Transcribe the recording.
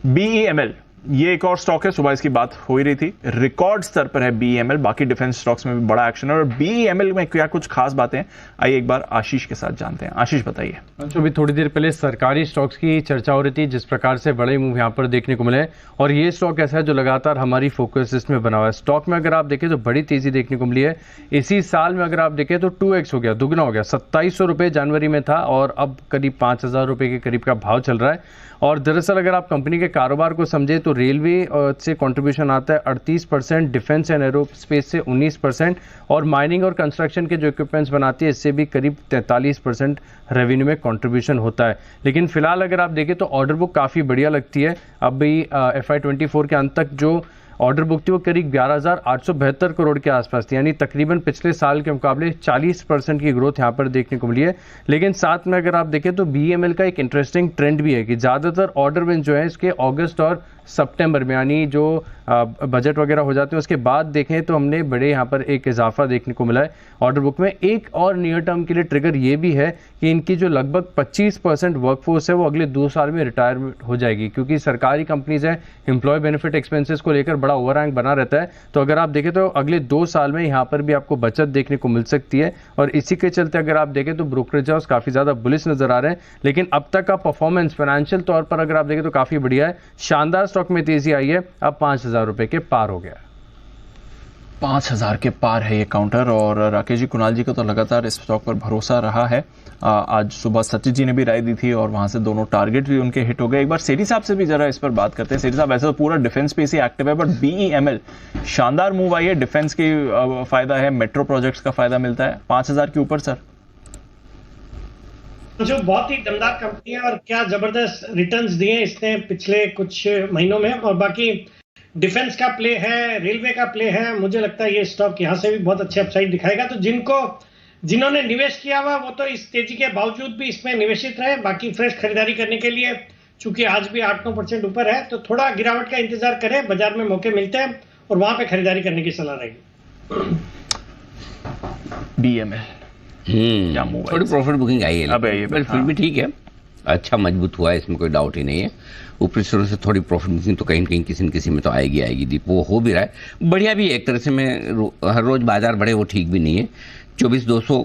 BEML ये एक और स्टॉक है, सुबह इसकी बात हो ही रही थी, रिकॉर्ड स्तर पर है BEML। बाकी डिफेंस स्टॉक्स में भी बड़ा एक्शन है और BEML में क्या कुछ खास बातें हैं, आइए एक बार आशीष के साथ जानते हैं। आशीष बताइए। अभी थोड़ी देर पहले सरकारी स्टॉक्स की चर्चा हो रही थी, जिस प्रकार से बड़े मूव यहाँ पर देखने को मिले और ये स्टॉक ऐसा है जो लगातार हमारी फोकस लिस्ट में बना हुआ है। स्टॉक में अगर आप देखें तो बड़ी तेजी देखने को मिली है। इसी साल में अगर आप देखें तो 2x हो गया, दुगना हो गया। 2700 रुपये जनवरी में था और अब करीब 5000 रुपये के करीब का भाव चल रहा है। और दरअसल अगर आप कंपनी के कारोबार को समझे तो रेलवे से कंट्रीब्यूशन आता है 38%, डिफेंस एंड एरोस्पेस से 19% और माइनिंग और कंस्ट्रक्शन के जो इक्विपमेंट्स बनाती है इससे भी करीब 43% रेवेन्यू में कंट्रीब्यूशन होता है। लेकिन फिलहाल अगर आप देखें तो ऑर्डर बुक काफ़ी बढ़िया लगती है। अभी FY24 के अंत तक जो ऑर्डर बुक थी वो करीब 11,872 करोड़ के आसपास थी, यानी तकरीबन पिछले साल के मुकाबले 40% की ग्रोथ यहाँ पर देखने को मिली है। लेकिन साथ में अगर आप देखें तो BEML का एक इंटरेस्टिंग ट्रेंड भी है कि ज़्यादातर ऑर्डर विन जो है इसके अगस्त और सितंबर में, यानी जो बजट वगैरह हो जाते हैं उसके बाद देखें तो हमने बड़े यहाँ पर एक इजाफा देखने को मिला है ऑर्डर बुक में। एक और नियर टर्म के लिए ट्रिगर ये भी है कि इनकी जो लगभग 25% वर्कफोर्स है वो अगले 2 साल में रिटायरमेंट हो जाएगी, क्योंकि सरकारी कंपनीज हैं, एम्प्लॉय बेनिफिट एक्सपेंसेस को लेकर बड़ा ओवरहैंग बना रहता है। तो अगर आप देखें तो अगले 2 साल में यहाँ पर भी आपको बचत देखने को मिल सकती है और इसी के चलते अगर आप देखें तो ब्रोकरेज हाउस काफ़ी ज़्यादा बुलिश नजर आ रहे हैं। लेकिन अब तक का परफॉर्मेंस फाइनेंशियल तौर पर अगर आप देखें तो काफ़ी बढ़िया है। शानदार स्टॉक में तेजी आई है, अब 5000 रुपये के पार हो गया। 5000 के पार है ये काउंटर। और राकेश जी, कुणाल जी का तो लगातार इस स्टॉक पर भरोसा रहा है। आज सुबह सचिन जी ने भी राय दी थी और वहां से दोनों टारगेट भी उनके हिट हो गए। एक बार सेठी साहब से भी जरा इस पर बात करते हैं। सेठी साहब, ऐसे तो पूरा डिफेंस स्पेस ही एक्टिव है, बट BEML शानदार मूव आई है, डिफेंस की फायदा है, मेट्रो प्रोजेक्ट्स का फायदा मिलता है, 5000 के ऊपर सर। जो बहुत ही दमदार कंपनी है और क्या जबरदस्त रिटर्न्स दिए इसने पिछले कुछ महीनों में। और बाकी डिफेंस का प्ले है, रेलवे का प्ले है, मुझे लगता है ये स्टॉक यहाँ से भी बहुत अच्छे अपसाइड दिखाएगा। तो जिन्होंने निवेश किया हुआ वो तो इस तेजी के बावजूद भी इसमें निवेशित रहे। बाकी फ्रेश खरीदारी करने के लिए चूंकि आज भी 8-9% ऊपर है तो थोड़ा गिरावट का इंतजार करें, बाजार में मौके मिलते हैं और वहां पे खरीदारी करने की सलाह रहेगी। BEML थोड़ी प्रॉफिट बुकिंग आई है, पर फिर भी ठीक है, अच्छा मजबूत हुआ है, इसमें कोई डाउट ही नहीं है। ऊपरी स्तर से थोड़ी प्रॉफिट बुकिंग तो कहीं न कहीं किसी न किसी में तो आएगी दीप, वो हो भी रहा है। बढ़िया भी एक तरह से, मैं हर रोज बाजार बढ़े वो ठीक भी नहीं है। 24,200